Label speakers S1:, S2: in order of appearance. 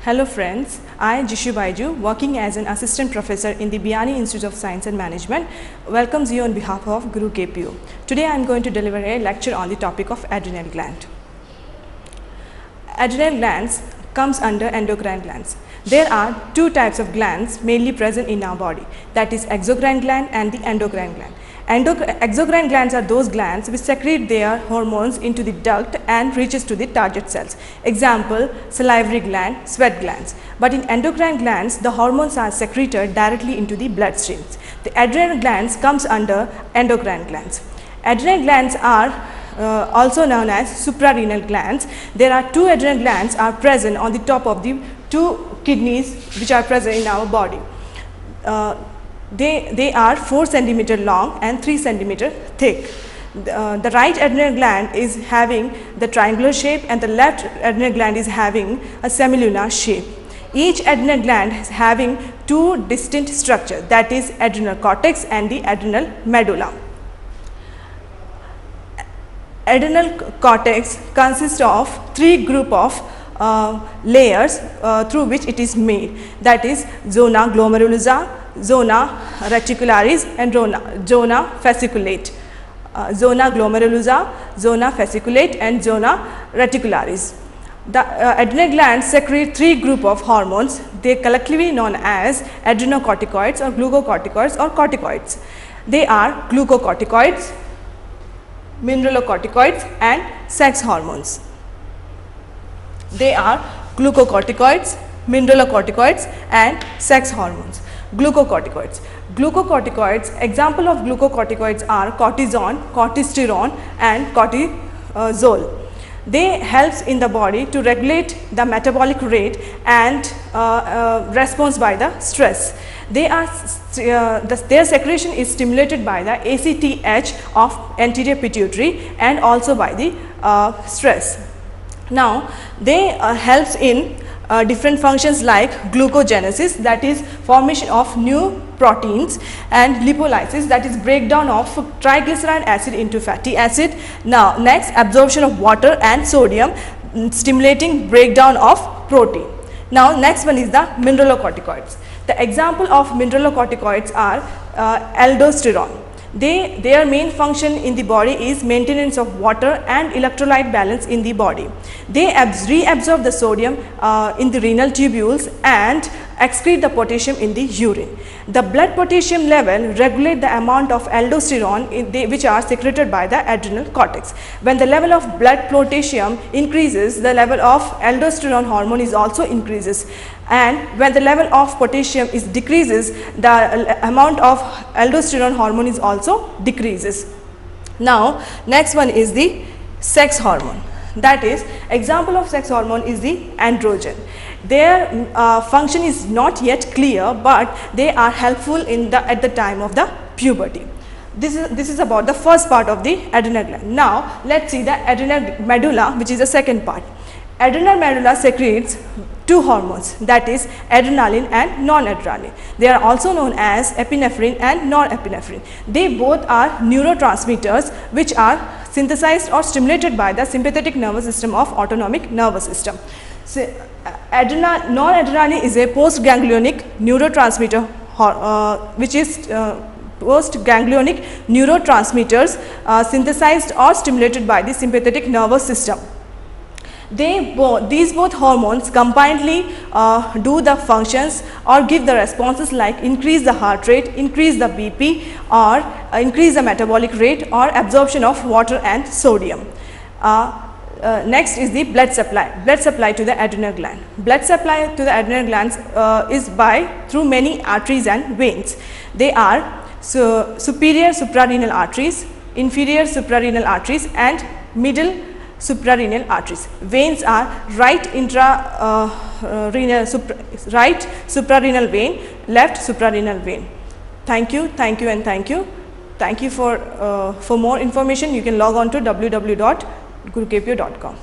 S1: Hello friends, I Jishu Baiju, working as an assistant professor in the Biyani Institute of Science and Management, welcomes you on behalf of Guru KPU. Today I am going to deliver a lecture on the topic of adrenal gland. Adrenal glands comes under endocrine glands. There are two types of glands mainly present in our body, that is exocrine gland and the endocrine gland. Exocrine glands are those glands which secrete their hormones into the duct and reaches to the target cells. Example, salivary gland, sweat glands. But in endocrine glands, the hormones are secreted directly into the bloodstreams. The adrenal glands comes under endocrine glands. Adrenal glands are also known as suprarenal glands. There are two adrenal glands are present on the top of the two kidneys which are present in our body. They are 4 cm long and 3 cm thick. The right adrenal gland is having the triangular shape and the left adrenal gland is having a semilunar shape. Each adrenal gland is having two distinct structures, that is adrenal cortex and the adrenal medulla. Adrenal cortex consists of 3 group of layers through which it is made, that is zona glomerulosa, zona reticularis and zona fasciculate. Zona glomerulosa, zona fasciculate and zona reticularis. The adrenal glands secrete 3 group of hormones. They are collectively known as adrenocorticoids or glucocorticoids or corticoids. They are glucocorticoids, mineralocorticoids and sex hormones. They are glucocorticoids, mineralocorticoids and sex hormones. Glucocorticoids. Glucocorticoids, example of glucocorticoids are cortisone, cortisterone and cortisol. They helps in the body to regulate the metabolic rate and response by the stress. Their secretion is stimulated by the ACTH of anterior pituitary and also by the stress. Now, they helps in different functions like glucogenesis, that is formation of new proteins, and lipolysis, that is breakdown of triglyceride acid into fatty acid. Now, next absorption of water and sodium, stimulating breakdown of protein. Now, next one is the mineralocorticoids. The example of mineralocorticoids are aldosterone. Their main function in the body is maintenance of water and electrolyte balance in the body. They reabsorb the sodium in the renal tubules and excrete the potassium in the urine. The blood potassium level regulate the amount of aldosterone which are secreted by the adrenal cortex. When the level of blood potassium increases, the level of aldosterone hormone is also increases. And when the level of potassium is decreases, the amount of aldosterone hormone is also decreases. Now, next one is the sex hormone. That is, example of sex hormone is the androgen. Their function is not yet clear, but they are helpful at the time of the puberty. This is about the first part of the adrenal gland. Now, let's see the adrenal medulla, which is the second part. Adrenal medulla secretes 2 hormones, that is adrenaline and noradrenaline. They are also known as epinephrine and norepinephrine. They both are neurotransmitters which are synthesized or stimulated by the sympathetic nervous system of autonomic nervous system. So, noradrenaline is a postganglionic neurotransmitter which is postganglionic neurotransmitters synthesized or stimulated by the sympathetic nervous system. These both hormones combinedly do the functions or give the responses like increase the heart rate, increase the BP or increase the metabolic rate or absorption of water and sodium. Next is the blood supply to the adrenal gland. Blood supply to the adrenal glands is through many arteries and veins. They are superior suprarenal arteries, inferior suprarenal arteries and middle suprarenal arteries. Veins are right suprarenal vein, left suprarenal vein. Thank you and thank you. Thank you for more information you can log on to www.gurukpu.com.